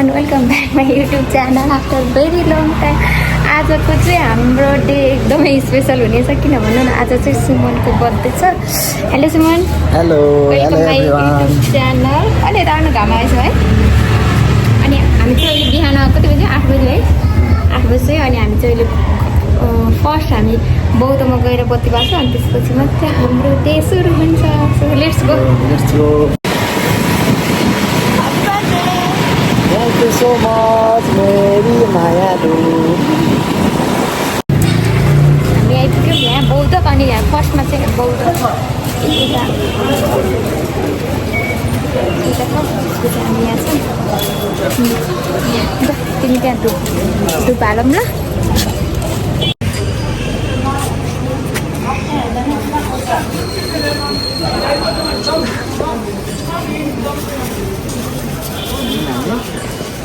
Everyone welcome back my YouTube channel after very long time. आजको चाहिँ हाम्रो day एकदमै स्पेसल हुनेछ, किन भन्नु न आज चाहिँ सुमनको बर्थडे छ। Hello Suman. Hello welcome my YouTube channel. अहिले राम्रो घाम आएछ है। अनि हामी चाहिँ अहिले बिहान कति बजी 8 बजी है 8 बजी। अनि हामी चाहिँ अहिले फर्स्ट हामी बौद्धमा गएर बत्ती बाल्छ, अनि त्यसपछि मात्रै हाम्रो डे सुरु हुन्छ। So let's go. Thank you so much, मेरी मायालु। हामी आइपुग्यौँ यहाँ बौद्ध, अनि यहाँ फर्स्टमा चाहिँ बौद्ध हामी यहाँ छ। तिमी त्यहाँ धुप हालौँ ल।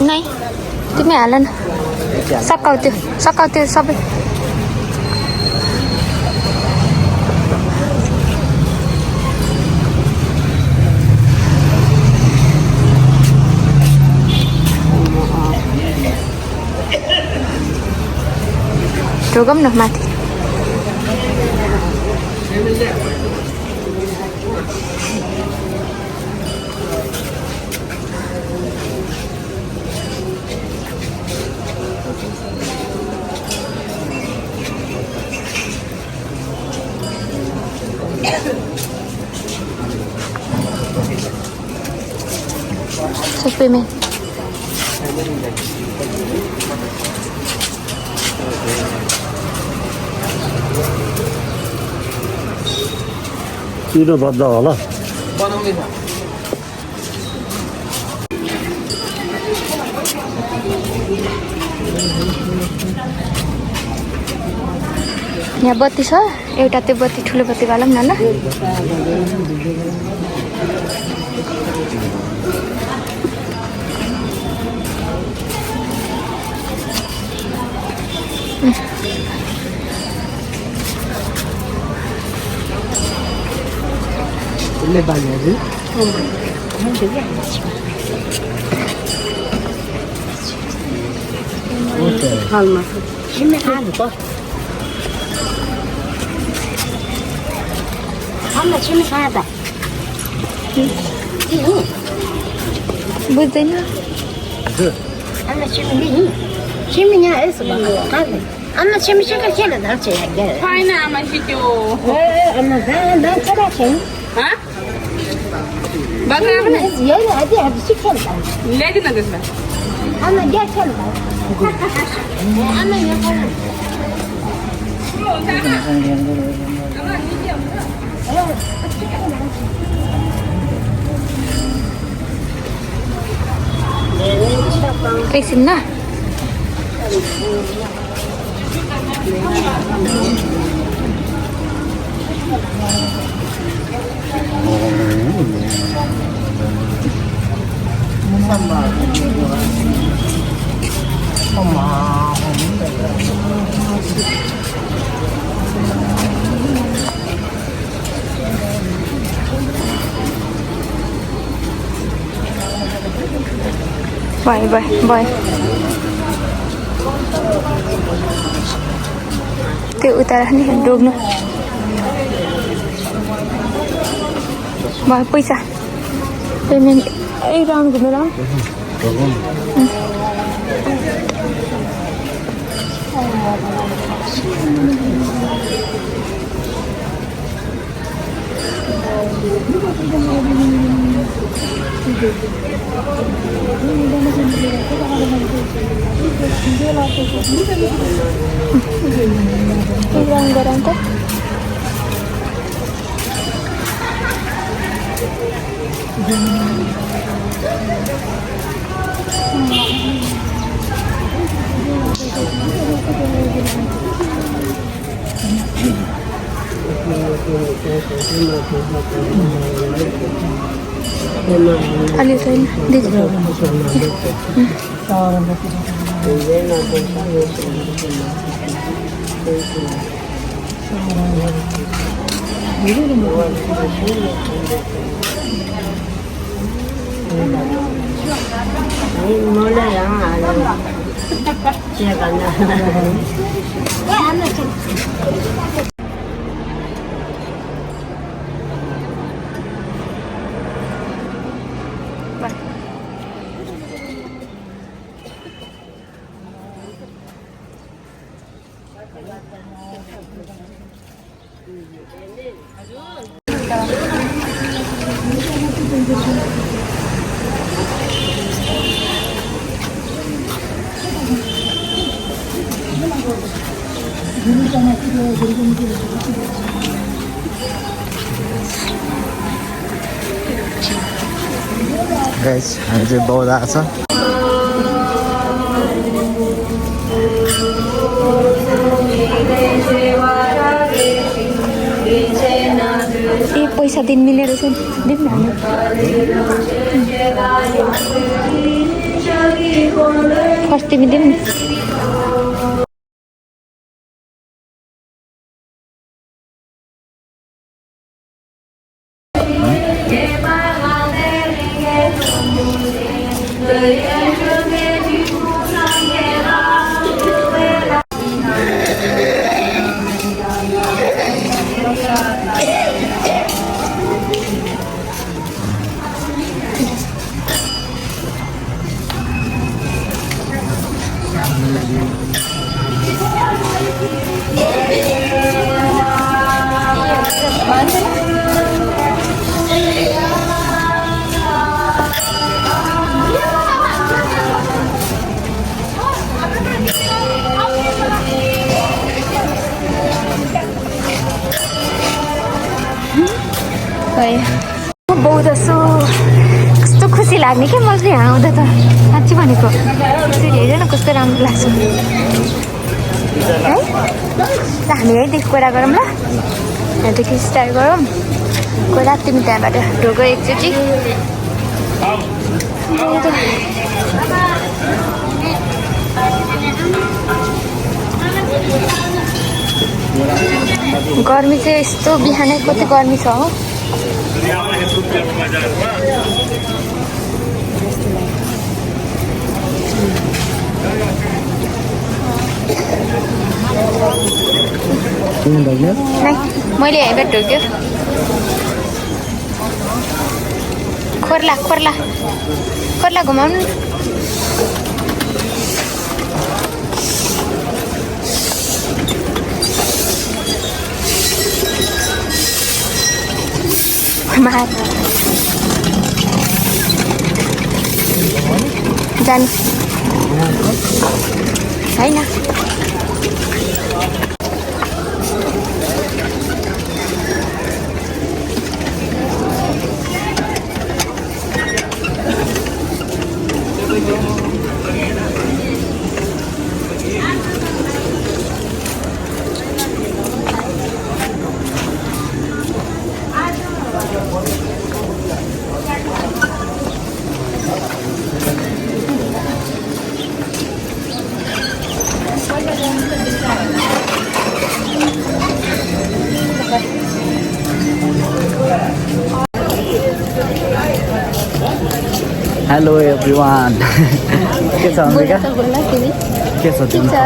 नै तिमी हाल न, सकाउ त्यो सबै। ढोगौँ न माथि। सबै में छिटो बद्दा होला। यहाँ बत्ती छ एउटा, त्यो बत्ती ठुलो बत्ती बालौँ न ल। ले बाल्ने हजुर। हालमा छिमे खानु त हालमा छिमे खानु त बुझ्दैन हालमा छिमे नि छिमे यहाँ यसो भएको खानु आमा छिमे चाहिँ के धर्छ यार छैन आमा सिक्यो आमा दा चला छैन हा बगा पनि यही आदि आदि सिक्छ नि ल्याइदिन त्यसमा आमा ग्यास छ नि आमा यहाँ खानु एकछिन ल। बाय त्यो उता राख्ने डोग्नु भयो। पैसा पेमेन्ट एक राउन्ड घुमेर गरौँ त। अलि छैन दिदी। मलाई गाइस हामी चाहिँ बौद्ध आएको छ ए पैसा दिन मिलेर चाहिँ दिउँ न फर्स्ट तिमी दिउँ न बौद्ध सो कस्तो खुसी लाग्ने क्या मलाई चाहिँ यहाँ आउँदा त साँच्ची भनेको हेर न कस्तो राम्रो लाग्छ है हामी यहीँदेखि कुरा गरौँ ल यहाँदेखि स्टार्ट गरौँ कोही तिमी त्यहाँबाट ढोगो एकचोटि गर्मी चाहिँ यस्तो बिहानै कति गर्मी छ हो मैले यहीँबाट ढोग्यो खोर्ला खोर्ला खोर्ला घुमाउनु जानु होइन हेलो एभ्रिवान के छ अम्बिका के छ तिम्रो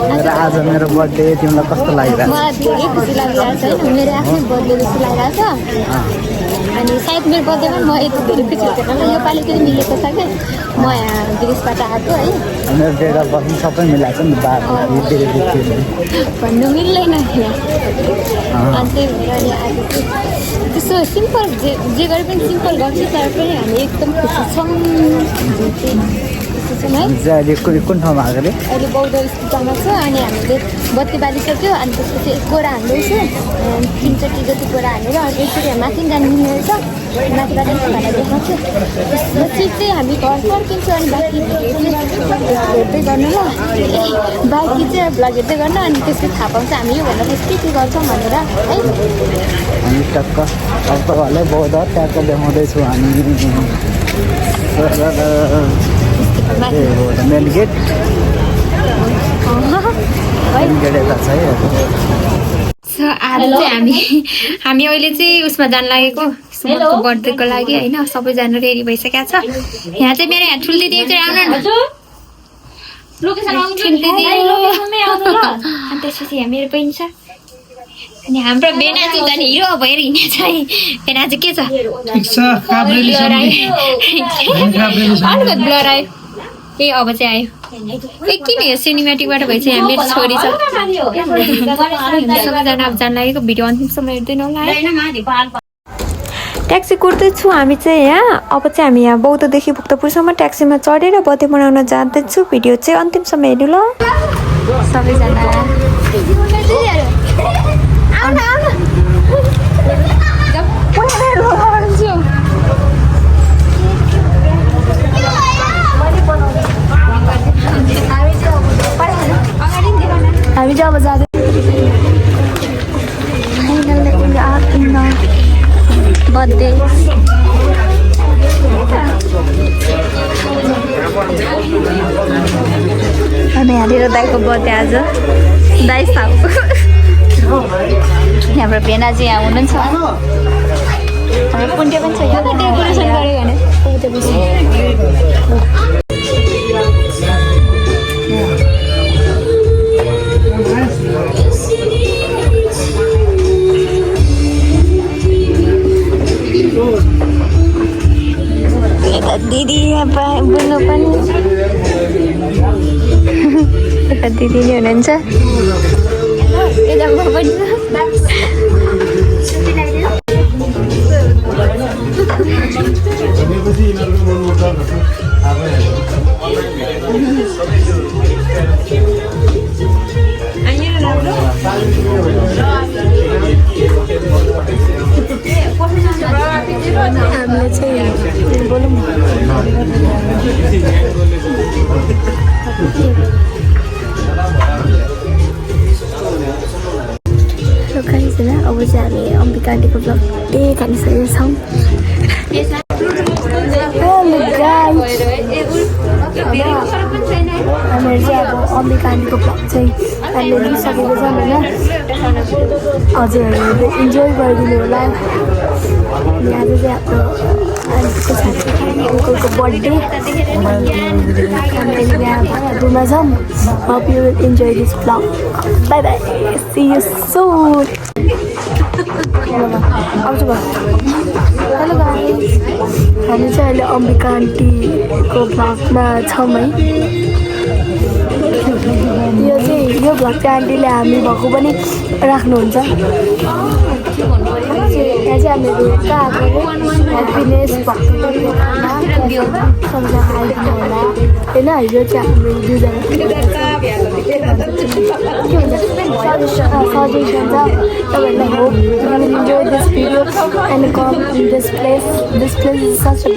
मेरो आज मेरो बर्थडे तिमीलाई कस्तो लागिरहेको मलाई धेरै खुसी लागिरहेको छ होइन मेरो आफ्नै बर्थडे जस्तो लागिरहेको छ अनि सायद मेरो बर्थडेमा म यति धेरै खुसी हुँदैन ल योपालि पनि मिलेको छ क्या म यहाँ विदेशबाट आएको है मेरो डेट अफ बर्थ सबै मिलाएको नि भन्नु मिल्दैन अनि त्यही भएर अनि आज चाहिँ त्यस्तो सिम्पल जे गरे पनि सिम्पल गर्छु तर पनि हामी एकदम खुसी छौँ है अहिले कुन ठाउँमा आएको अरे अहिले बौद्ध स्कुलमा छ अनि हामीले बत्ती बालिसक्यो अनि त्यसपछि गोरा हाल्दैछु 3 जति गोरा हालेर अनि यसरी माथि जानु मिल्ने रहेछ माथिबाट तपाईँलाई देखाउँछु त्यसपछि चाहिँ हामी घर फर्किन्छौँ अनि बाँकी हेर्दै गर्नु ल बाँकी चाहिँ भ्लग हेर्दै गर्नु अनि त्यसपछि थाहा पाउँछ हामी योभन्दा के गर्छौँ भनेर है हामी टक्क अब तपाईँहरूलाई बौद्ध ट्याक्क देखाउँदैछु हामी मेन गेट यता छ है आज चाहिँ हामी अहिले चाहिँ उसमा जान लागेको सुमनको बर्थडेको लागि होइन सबैजना रेडी भइसकेको छ यहाँ चाहिँ मेरो यहाँ ठुलो दिदी चाहिँ आउनु न अनि त्यसपछि मेरो बहिनी छ अनि हाम्रो बेना चाहिँ झन् हिरो भएर हिँड्ने चाहिँ बेना चाहिँ के छ ब्लर आयो ए अब चाहिँ आयो ए किन यो सिनेमेटिकबाट भएछ यहाँ मेरो छोरी छ सबैजना अब जान लागेको भिडियो अन्तिमसम्म हेर्दैन होला है ट्याक्सी कुर्दैछु हामी चाहिँ यहाँ अब चाहिँ हामी यहाँ बौद्धदेखि भक्तपुरसम्म ट्याक्सीमा चढेर बर्थडे मनाउन जाँदैछु भिडियो चाहिँ अन्तिमसम्म हेर्नु ल सबैजना हामी जब जाँदै बर्थडे अनि यहाँनिर दाईको बर्थडे आज दाई साउ हाम्रो भेना चाहिँ यहाँ हुनुहुन्छ हाम्रो पुन्टे पनि छ डेकोरेसन गरेको भने दिदी बोल्नु पनि यता दिदी नै हुनुहुन्छ हामीले चाहिँ बोलौँ अब चाहिँ हामी अम्बिका आन्टीको ब्लग त्यही खानिसकेको छौँ हामीहरू चाहिँ अब अम्बिका आन्टीको ब्लग चाहिँ हामीले लिइसकेको छौँ होइन हजुरहरूले इन्जोय गरिदिनु होला आज चाहिँ हाम्रो आन्टीको साथी अङ्कलको बर्थडे हामीले यहाँ भइहाल्नुमा छौँ hope you will enjoy this blog bye bye see you soon आउँछु भयो हेलो गाइस हामी चाहिँ अहिले अम्बिका आन्टीको ब्लगमा छौँ है यो ब्लग चाहिँ आन्टीले हामी भएको पनि राख्नुहुन्छ यहाँ चाहिँ हामीहरू कहाँ आएको ह्याप्पिनेस भएको सबैजना आइदिनु होला होइन हिजो चाहिँ हाम्रो दुईजना सजेसन छ तपाईँहरूलाई hope you will enjoy this video and com in this place is such a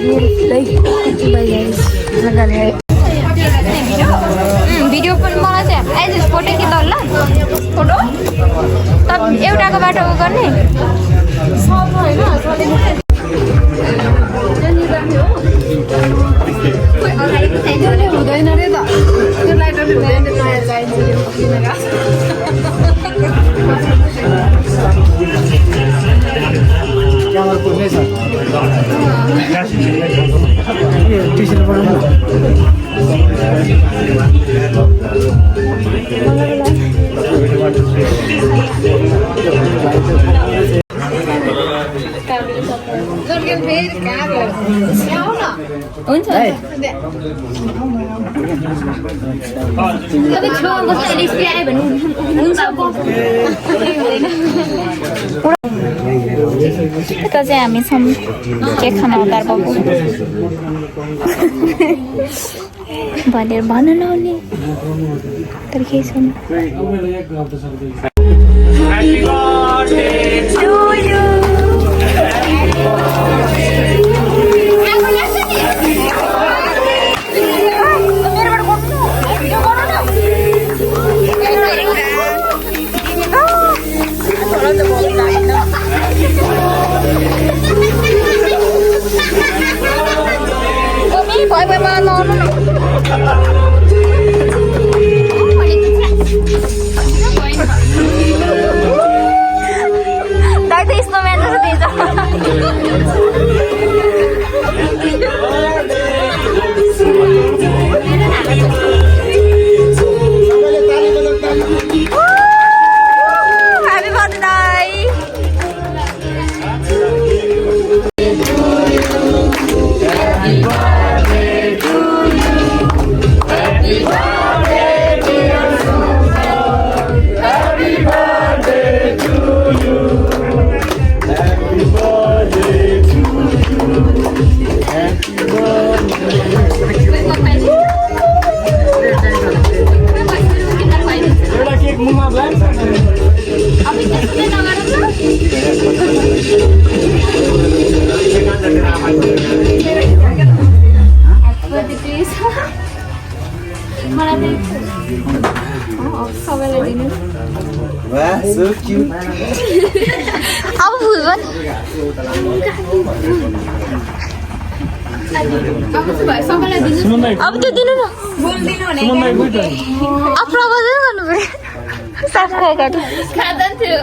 beautiful video पनि मलाई चाहिँ एज फोटो कि त ल फोटो त एउटाको बाटो गर्ने हुँदैन रे त त्यो लाइटर हुन्छ छेउमा बस्दा स्प्रे आयो भने हुन्छ यता चाहिँ हामी छौँ केक खान हतार भएको भनेर भन नहुने तर केही छैन खुसी छ मलाई सबैलाई दिनु अब फुल पनि अब त्यो दिनु न अब प्रबोधन गर्नु पर्यो साफ खाँदैन थियो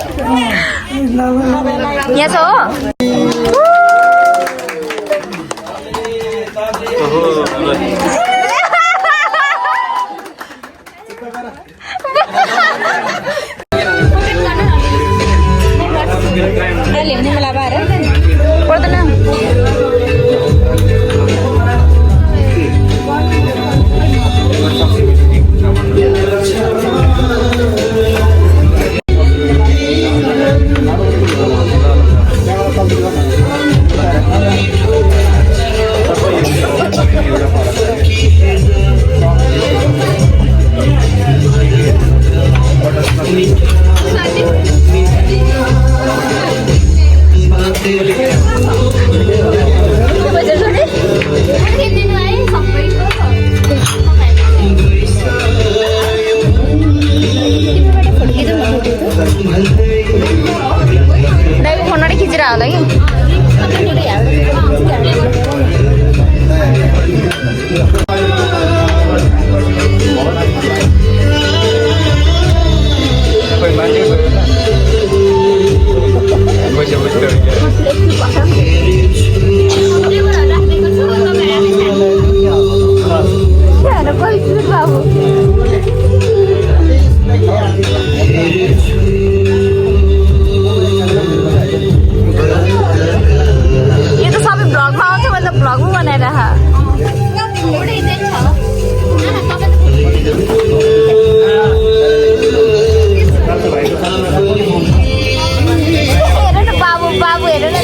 यहाँ छ हो ल्याउने मलाई बाह्र पर्दैन फोनबाट खिचेर होला कि बाबु ये तो सबै भ्लगमा आउँछ मतलब भ्लगमा बनाएर हेर न बाबु बाबु हेर न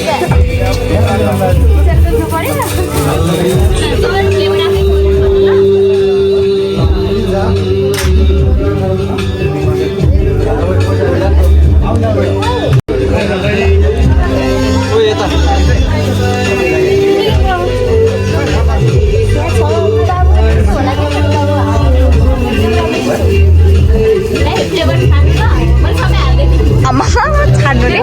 अम्मा छाड्नु रे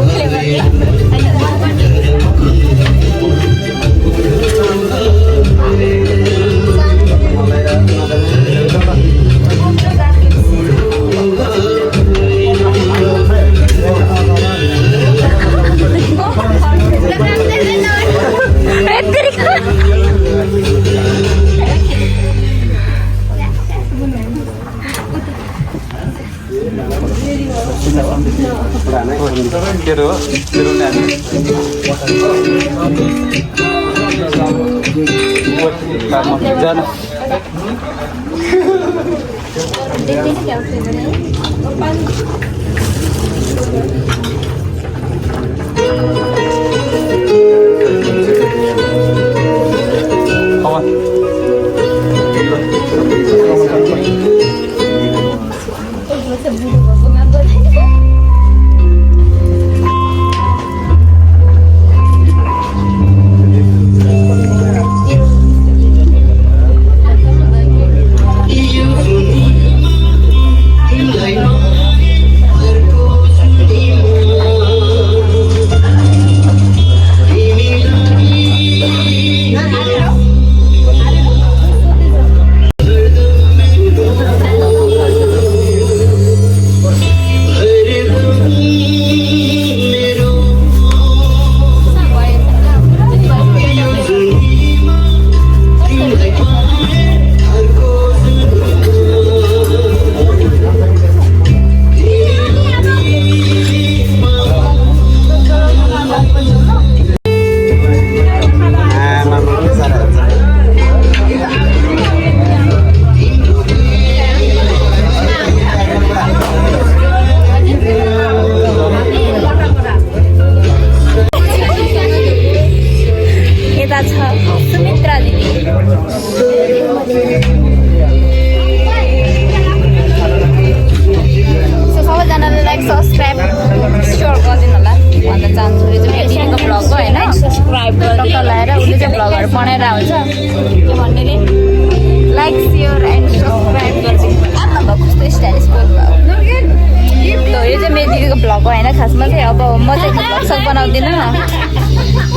अब म चाहिँ भ्लग बनाउँदिनँ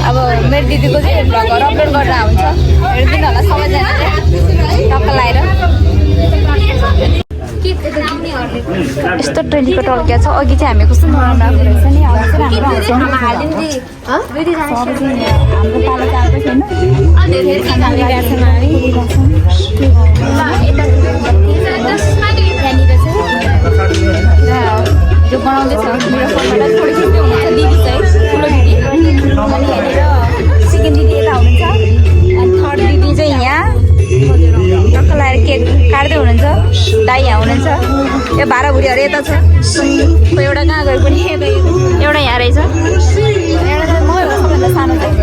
अब मेरो दिदीको चाहिँ भ्लगहरू अपलोड गरेर हुन्छ हेर्दिनु होला सबैजनाले टक्क लगाएर यस्तो ट्रेलीको टल्किया छ अघि चाहिँ हामी कस्तो नराम्रो आएको रहेछ नि अब चाहिँ हाम्रो पालो चाहिँ आएको छैन जो बनाउँदैछ मेरो फोनबाट थोरै छुट्टै हुनुहुन्छ दिदी चाहिँ ठुलो दिदी अनि यहाँनिर सेकेन्ड दिदी यता हुनुहुन्छ अनि थर्ड दिदी चाहिँ यहाँ टक्क लगाएर केक काट्दै हुनुहुन्छ दाइ यहाँ हुनुहुन्छ यो भाडाभुडीहरू यता छ कोही एउटा कहाँ गयो पनि एउटा यहाँ रहेछ एउटा त म सबभन्दा सानो चाहिँ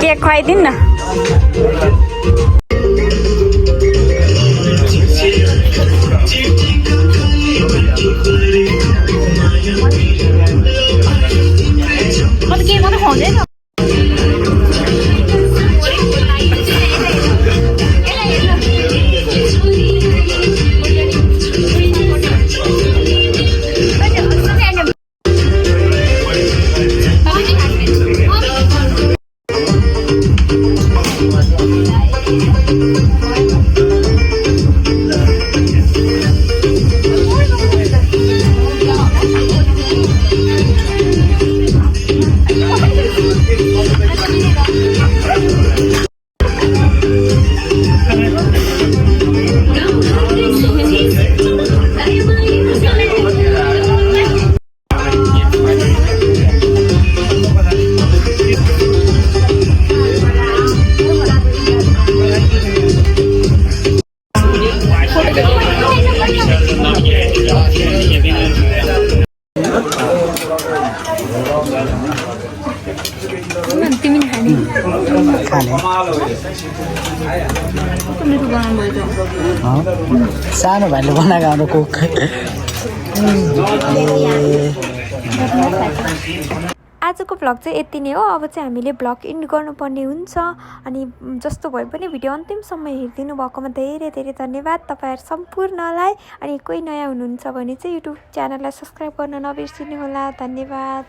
केक खुवाइदिनु न केक मात्रै खुवाउँदैन सानो भाइले बनाएको हाम्रो कुक आजको भ्लग चाहिँ यति नै हो अब चाहिँ हामीले भ्लग एन्ड गर्नुपर्ने हुन्छ अनि जस्तो भए पनि भिडियो अन्तिमसम्म हेरिदिनु भएकोमा धेरै धेरै धन्यवाद तपाईहरु सम्पूर्णलाई अनि कोही नयाँ हुनुहुन्छ भने चाहिँ युट्युब च्यानललाई सब्स्क्राइब गर्न नबिर्सिनु होला धन्यवाद।